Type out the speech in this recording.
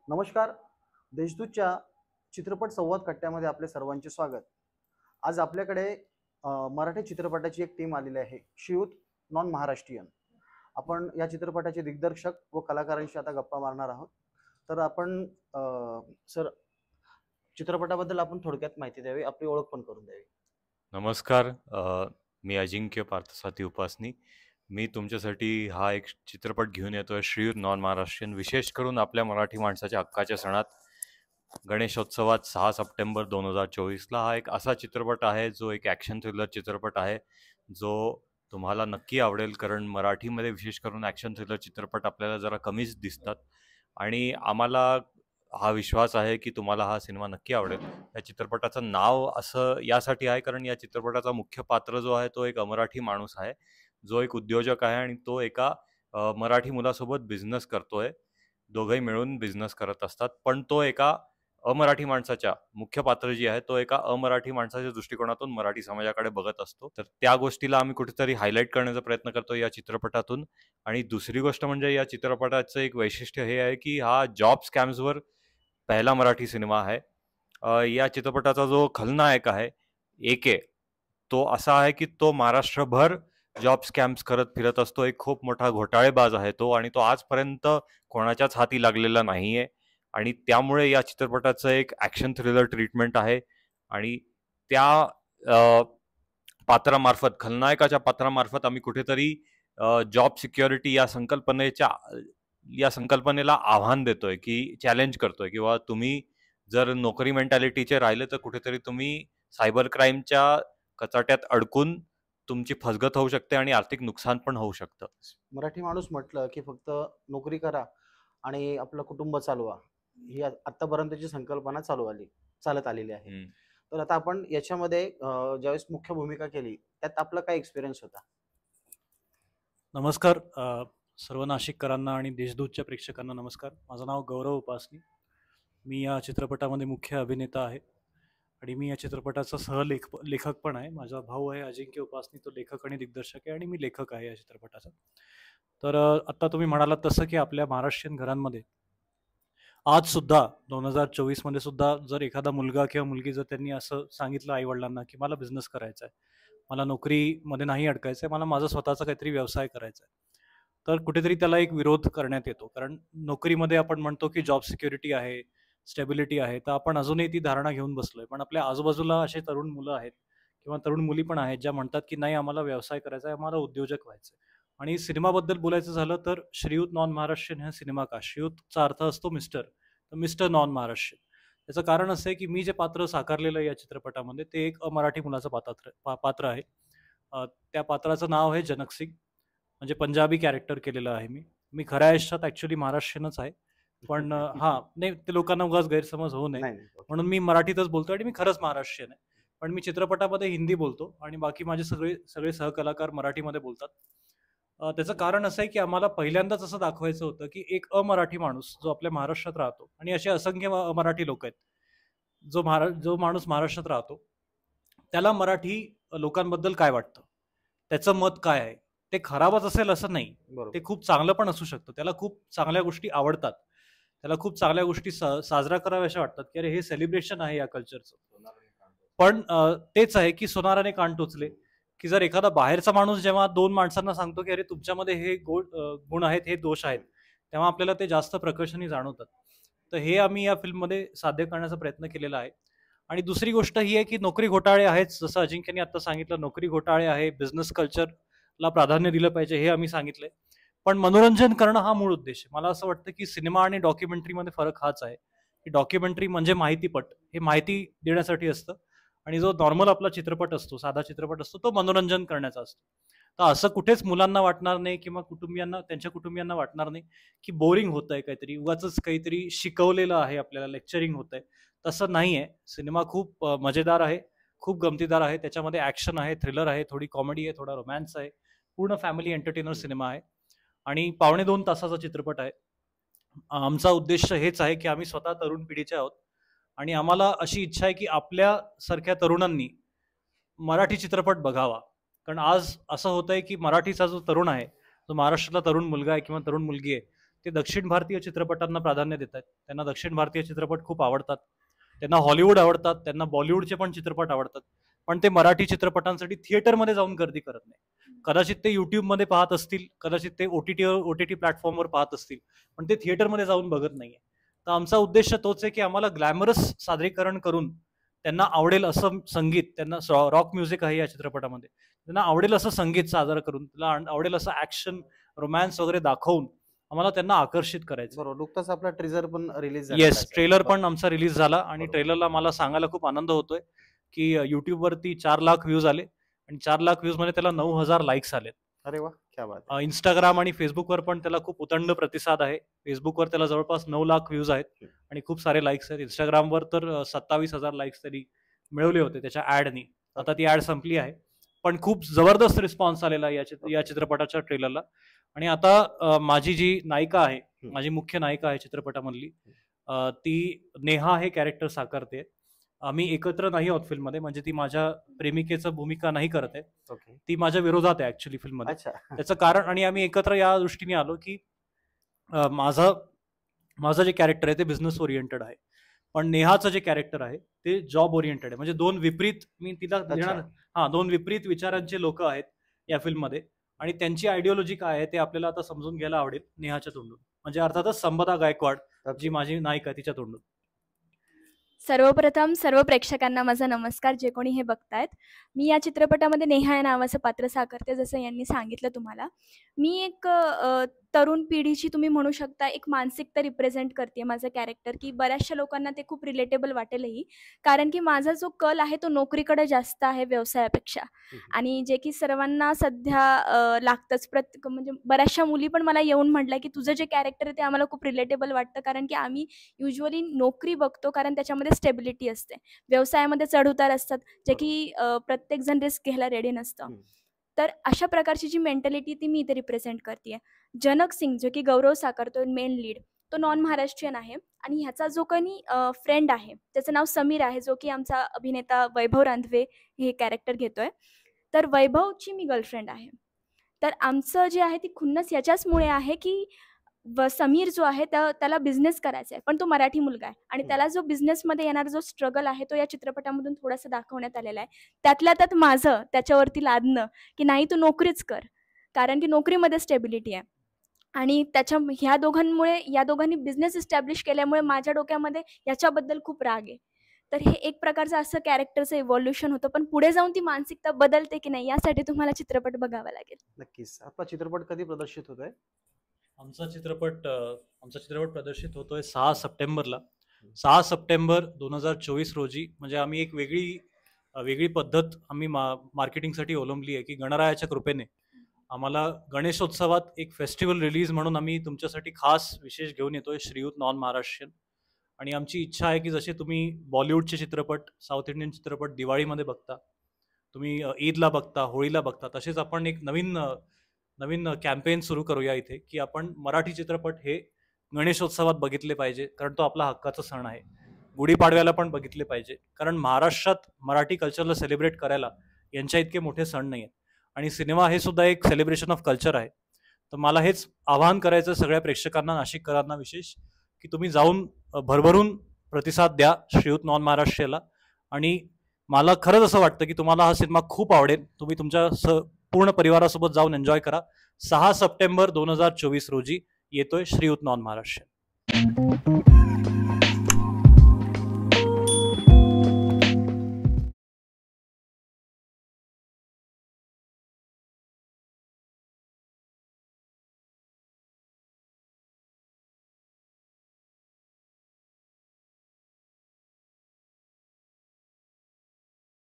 नमस्कार. देशदूतच्या चित्रपट संवाद कट्ट्यामध्ये आपले सर्वांचे स्वागत. आज आपल्याकडे मराठी चित्रपटाची एक टीम आलेली आहे, श्रीयुत नॉन महाराष्ट्रीयन. आपण या चित्रपटाचे दिग्दर्शक व कलाकारांशी आता गप्पा मारणार आहोत. तर आपण सर, चित्रपटाबद्दल आपण थोडक्यात माहिती द्यावी, आपली ओळख पण करून द्यावी. नमस्कार. मी अजिंक्य पार्थसारथी उपासनी. मी तुमच्यासाठी हा एक चित्रपट घेऊन येतोय, श्रीयुत नॉन महाराष्ट्रीयन. विशेष करून आपल्या मराठी माणसाच्या हक्काच्या सणात गणेशोत्सवात 6 सप्टेंबर 2024ला हा एक असा चित्रपट आहे जो एक ॲक्शन थ्रिलर चित्रपट आहे, जो तुम्हाला नक्की आवडेल. कारण मराठीमध्ये विशेष करून ॲक्शन थ्रिलर चित्रपट आपल्याला जरा कमीच दिसतात आणि आम्हाला हा विश्वास आहे की तुम्हाला हा सिनेमा नक्की आवडेल. या चित्रपटाचं नाव असं यासाठी आहे कारण या चित्रपटाचा मुख्य पात्र जो आहे तो एक अमराठी माणूस आहे, जो एक उद्योजक आहे आणि तो एका मराठी मुलासोबत बिझनेस करतोय. दोघंही मिळून बिझनेस करत असतात, पण तो एका अमराठी माणसाच्या, मुख्य पात्र जी आहे तो एका अमराठी माणसाच्या दृष्टिकोनातून मराठी समाजाकडे बघत असतो. तर त्या गोष्टीला आम्ही कुठेतरी हायलाईट करण्याचा प्रयत्न करतो या चित्रपटातून. आणि दुसरी गोष्ट म्हणजे या चित्रपटाचं एक वैशिष्ट्य हे आहे की हा जॉब स्कॅम्सवर पहिला मराठी सिनेमा आहे. या चित्रपटाचा जो खलनायक आहे एके, तो असा आहे की तो महाराष्ट्रभर जॉब स्कॅम्स करत फिरत असतो. एक खूप मोठा घोटाळेबाज आहे तो आणि तो आजपर्यंत कोणाच्याच हाती लागलेला नाहीये. आणि त्यामुळे या चित्रपटाचं एक ॲक्शन थ्रिलर ट्रीटमेंट आहे. आणि त्या पात्रामार्फत, खलनायकाच्या पात्रामार्फत आम्ही कुठेतरी जॉब सिक्युरिटी या संकल्पनेला आव्हान देतोय की चॅलेंज करतोय, किंवा तुम्ही जर नोकरी मेंटॅलिटीचे राहिले तर कुठेतरी तुम्ही सायबर क्राईमच्या कचाट्यात अडकून तुमची फसगत होऊ शकते आणि आर्थिक नुकसान पण होऊ शकतं. मराठी माणूस म्हटलं की फक्त नोकरी करा आणि आपलं कुटुंब चालवा, ही आतापर्यंतची संकल्पना चालत आलेली आहे. तर आता आपण याच्यामध्ये ज्यावेळेस मुख्य भूमिका केली, त्यात आपला काय एक्सपिरियन्स होता? नमस्कार. सर्व नाशिककरांना आणि देशदूतच्या प्रेक्षकांना नमस्कार. माझं नाव गौरव उपासनी. मी या चित्रपटामध्ये मुख्य अभिनेता आहे आणि मी या चित्रपटाचा लेखक पण आहे. माझा भाऊ आहे अजिंक्य उपासनी, तो लेखक आणि दिग्दर्शक आहे आणि मी लेखक आहे या चित्रपटाचा. तर आत्ता तुम्ही म्हणालात तसं की आपल्या महाराष्ट्रीयन घरांमध्ये आजसुद्धा 2024मध्ये सुद्धा जर एखादा मुलगा किंवा मुलगी जर त्यांनी असं सांगितलं आईवडिलांना की मला बिझनेस करायचा आहे, मला नोकरीमध्ये नाही अडकायचं आहे, मला माझा स्वतःचा काहीतरी व्यवसाय करायचा आहे, तर कुठेतरी त्याला एक विरोध करण्यात येतो. कारण नोकरीमध्ये आपण म्हणतो की जॉब सिक्युरिटी आहे, स्टेबिलिटी आहे, तर आपण अजूनही ती धारणा घेऊन बसलोय. पण आपल्या आजूबाजूला असे तरुण मुलं आहेत किंवा तरुण मुली पण आहेत ज्या म्हणतात की नाही, आम्हाला व्यवसाय करायचा आहे, आम्हाला उद्योजक व्हायचं आहे. आणि सिनेमाबद्दल बोलायचं झालं तर श्रीयुत नॉन महाराष्ट्रीयन हा सिनेमा का, श्रीयुतचा अर्थ असतो मिस्टर, तर मिस्टर नॉन महाराष्ट्रीयन. त्याचं कारण असं आहे की मी जे पात्र साकारलेलं आहे या चित्रपटामध्ये ते एक अमराठी मुलाचं पात्र आहे. त्या पात्राचं नाव आहे जनक सिंग, म्हणजे पंजाबी कॅरेक्टर केलेलं आहे मी. मी खऱ्या आयुष्यात ॲक्च्युली महाराष्ट्रीयनच आहे, पण हां, नाही, ते लोकांना उगाच गैरसमज होऊ नये म्हणून मी मराठीतच बोलतो आणि मी खरंच महाराष्ट्रीयन आहे. पण मी चित्रपटामध्ये हिंदी बोलतो आणि बाकी माझे सगळे सगळे सहकलाकार मराठीमध्ये बोलतात. त्याचं कारण असं आहे की आम्हाला पहिल्यांदाच असं दाखवायचं होतं की एक अमराठी माणूस जो आपल्या महाराष्ट्रात राहतो, आणि असे असंख्य अमराठी लोक आहेत, जो माणूस महाराष्ट्रात राहतो त्याला मराठी लोकांबद्दल काय वाटतं, त्याचं मत काय आहे. ते खराबच असेल असं नाही, ते खूप चांगलं पण असू शकतं. त्याला खूप चांगल्या गोष्टी आवडतात, त्याला खूप चांगल्या गोष्टी साजरा कराव्याशा वाटतात की अरे हे सेलिब्रेशन आहे या कल्चरचं. पण तेच आहे की सोनाराने कान टोचले, की जर एखादा बाहेरचा माणूस जेव्हा दोन माणसांना सांगतो की अरे तुमच्यामध्ये हे गुण आहेत, हे दोष आहेत, तेव्हा आपल्याला ते जास्त प्रकर्षाने जाणवतात. तर हे आम्ही या फिल्ममध्ये साध्य करण्याचा प्रयत्न केलेला आहे. आणि दुसरी गोष्ट ही आहे की नोकरी घोटाळे आहेत, जसं अजिंक्यने आता सांगितलं, नोकरी घोटाळे आहे, बिझनेस कल्चरला प्राधान्य दिलं पाहिजे हे आम्ही सांगितलंय. पण मनोरंजन करणं हा मूळ उद्देश आहे. मला असं वाटतं की सिनेमा आणि डॉक्युमेंटरीमध्ये फरक हाच आहे की डॉक्युमेंटरी म्हणजे माहितीपट, हे माहिती देण्यासाठी असतं, आणि जो नॉर्मल आपला चित्रपट असतो, साधा चित्रपट असतो, तो मनोरंजन करण्याचा असतो. तर असं कुठेच मुलांना वाटणार नाही किंवा त्यांच्या कुटुंबियांना वाटणार नाही की बोरिंग होतंय, काहीतरी उगाच काहीतरी शिकवलेलं आहे आपल्याला, लेक्चरिंग होतंय. तसं नाही आहे. सिनेमा खूप मजेदार आहे, खूप गमतीदार आहे. त्याच्यामध्ये ॲक्शन आहे, थ्रिलर आहे, थोडी कॉमेडी आहे, थोडा रोमॅन्स आहे, पूर्ण फॅमिली एंटरटेनर सिनेमा आहे आणि 2.25 तासाचा चित्रपट आहे. आमचा उद्देश हेच आहे की आम्ही स्वतः तरुण पिढीचे आहोत आणि आम्हाला अशी इच्छा आहे की आपल्यासारख्या तरुणांनी मराठी चित्रपट बघावा. कारण आज असं होतंय की मराठीचा जो तरुण आहे, जो महाराष्ट्रातला तरुण मुलगा आहे किंवा तरुण मुलगी आहे, ते दक्षिण भारतीय चित्रपटांना प्राधान्य देत आहेत. त्यांना दक्षिण भारतीय चित्रपट खूप आवडतात, त्यांना हॉलिवूड आवडतात, त्यांना बॉलिवूडचे पण चित्रपट आवडतात, पण ते मराठी चित्रपटांसाठी थिएटरमध्ये जाऊन गर्दी करत नाही. कदाचित ते यूट्यूबमध्ये पाहत असतील, कदाचित ते OTT प्लॅटफॉर्मवर पाहत असतील, पण ते थिएटरमध्ये जाऊन बघत नाहीये. तर आमचा उद्देश तोच आहे की आम्हाला ग्लॅमरस सादरीकरण करून त्यांना आवडेल असं संगीत, त्यांना रॉक म्युझिक आहे या चित्रपटामध्ये, त्यांना आवडेल असं संगीत सादर करून, त्यांना आवडेल असं ॲक्शन रोमॅन्स वगैरे दाखवून आम्हाला त्यांना आकर्षित करायचं. बरोबर, नुकताच आपला ट्रेलर पण रिलीज येस, ट्रेलर पण आमचा रिलीज झाला आणि ट्रेलरला मला सांगायला खूप आनंद होतोय की युट्यूबवरती 4 लाख व्ह्यूज आले आणि 4 लाख व्ह्यूज मध्ये त्याला 9,000 लाईक्स आले. अरे वा, क्या बात आहे. इंस्टाग्राम आणि फेसबुकवर पण त्याला खूप उतंड प्रतिसाद आहे. फेसबुकवर त्याला जवळपास 9 लाख व्ह्यूज आहेत आणि खूप सारे लाईक्स आहेत. इंस्टाग्रामवर तर 27,000 लाईक्स त्यांनी मिळवले होते त्याच्या ऍडनी. आता ती ऍड संपली आहे, पण खूप जबरदस्त रिस्पॉन्स आलेला आहे या चित्रपटाच्या ट्रेलरला. आणि आता माझी जी नायिका आहे, माझी मुख्य नायिका आहे चित्रपटामधली, ती नेहा हे कॅरेक्टर साकारते. आम्ही एकत्र नाही आहोत फिल्ममध्ये, म्हणजे ती माझ्या प्रेमिकेचं भूमिका नाही करत आहे, ती माझ्या विरोधात आहे ऍक्च्युली फिल्ममध्ये. त्याचं कारण, आणि आम्ही एकत्र या दृष्टीने आलो की माझं जे कॅरेक्टर आहे ते बिझनेस ओरिएंटेड आहे, पण नेहाचं जे कॅरेक्टर आहे ते जॉब ओरिएंटेड आहे. म्हणजे दोन विपरीत, मी तिला देणार, दोन विपरीत विचारांचे लोक आहेत या फिल्ममध्ये, आणि त्यांची आयडिओलॉजी काय आहे ते आपल्याला आता समजून घ्यायला आवडेल नेहाच्या तोंडून, म्हणजे अर्थातच संपदा गायकवाड जी माझी नायिका तिच्या तोंडून. सर्वप्रथम सर्व प्रेक्षकांना माझा नमस्कार, जे कोणी हे बघतायत. मी या चित्रपटामध्ये नेहा या नावाचं पात्र साकारते. जसं यांनी सांगितलं तुम्हाला, मी एक तरुण पिढीची तुम्ही म्हणू शकता एक मानसिकता रिप्रेझेंट करते माझं कॅरेक्टर, की बऱ्याचशा लोकांना ते खूप रिलेटेबल वाटेलही, कारण की माझा जो कल आहे तो नोकरीकडे जास्त आहे व्यवसायापेक्षा, आणि जे की सर्वांना सध्या लागतंच. म्हणजे बऱ्याचशा मुली पण मला येऊन म्हटलं की तुझं जे कॅरेक्टर आहे ते आम्हाला खूप रिलेटेबल वाटतं, कारण की आम्ही युजली नोकरी बघतो कारण त्याच्यामध्ये स्टेबिलिटी असते, व्यवसायामध्ये चढउतार असतात, जे की प्रत्येकजण रिस्क घ्यायला रेडी नसतं. तर अशा प्रकारची जी मेंटॅलिटी ती मी इथे रिप्रेझेंट करते. जनक सिंग जो की गौरव साकारतो मेन लीड, तो नॉन महाराष्ट्रीयन आहे, आणि ह्याचा जो काही फ्रेंड आहे त्याचं नाव समीर आहे, जो की आमचा अभिनेता वैभव रांधवे हे कॅरेक्टर घेतोय. तर वैभवची मी गर्लफ्रेंड आहे. तर आमचं जे आहे ती खुन्नस याच्याचमुळे आहे की समीर जो आहे त्याला बिझनेस करायचा आहे, पण तो मराठी मुलगा आहे, आणि त्याला जो बिझनेसमध्ये येणारा जो स्ट्रगल आहे तो या चित्रपटामधून थोडासा दाखवण्यात आलेला आहे. त्यातल्या त्यात माझं त्याच्यावरती लादणं की नाही तू नोकरीच कर, कारण की नोकरीमध्ये स्टेबिलिटी आहे, आणि ह्या दोघांनी बिझनेस इस्टॅब्लिश केल्यामुळे माझ्या डोक्यामध्ये याच्याबद्दल खूप राग आहे. तर हे एक प्रकारचं असं कॅरेक्टरचं इव्हॉल्युशन होतं, पण पुढे जाऊन ती मानसिकता बदलते की नाही यासाठी तुम्हाला चित्रपट बघावा लागेल. नक्कीच. आपला चित्रपट कधी प्रदर्शित होतोय? आमचा चित्रपट प्रदर्शित होतोय 6 सप्टेंबरला. 6 सप्टेंबर 2024 रोजी. म्हणजे आम्ही एक वेगळी पद्धत आम्ही मार्केटिंगसाठी अवलंबली आहे की गणरायाच्या कृपेने आम्हाला गणेशोत्सवात एक फेस्टिवल रिलीज म्हणून आम्ही तुमच्यासाठी खास विशेष घेऊन येतोय श्रीयुत नॉन महाराष्ट्रीयन. आणि आमची इच्छा आहे की जसे तुम्ही बॉलिवूडचे चित्रपट, साऊथ इंडियन चित्रपट दिवाळीमध्ये बघता, तुम्ही ईदला बघता, होळीला बघता, तसेच आपण एक नवीन कॅम्पेन सुरू करूया इथे की आपण मराठी चित्रपट हे गणेशोत्सवात बघितले पाहिजे, कारण तो आपला हक्काचा सण आहे. गुढीपाडव्याला पण बघितले पाहिजे, कारण महाराष्ट्रात मराठी कल्चरला सेलिब्रेट करायला यांच्या इतके मोठे सण नाही आहेत, आणि सिनेमा हे सुद्धा एक सेलिब्रेशन ऑफ कल्चर आहे. तर मला हेच आवाहन करायचं सगळ्या प्रेक्षकांना, नाशिककरांना विशेष, की तुम्ही जाऊन भरभरून प्रतिसाद द्या श्रीयुत नॉन महाराष्ट्रीयला. आणि मला खरंच असं वाटतं की तुम्हाला हा सिनेमा खूप आवडेल. तुम्ही तुमच्या पूर्ण परिवारासोबत जाऊन एन्जॉय करा. 6 सप्टेंबर 2024 रोजी येतोय श्रीयुत नॉन महाराष्ट्रीयन.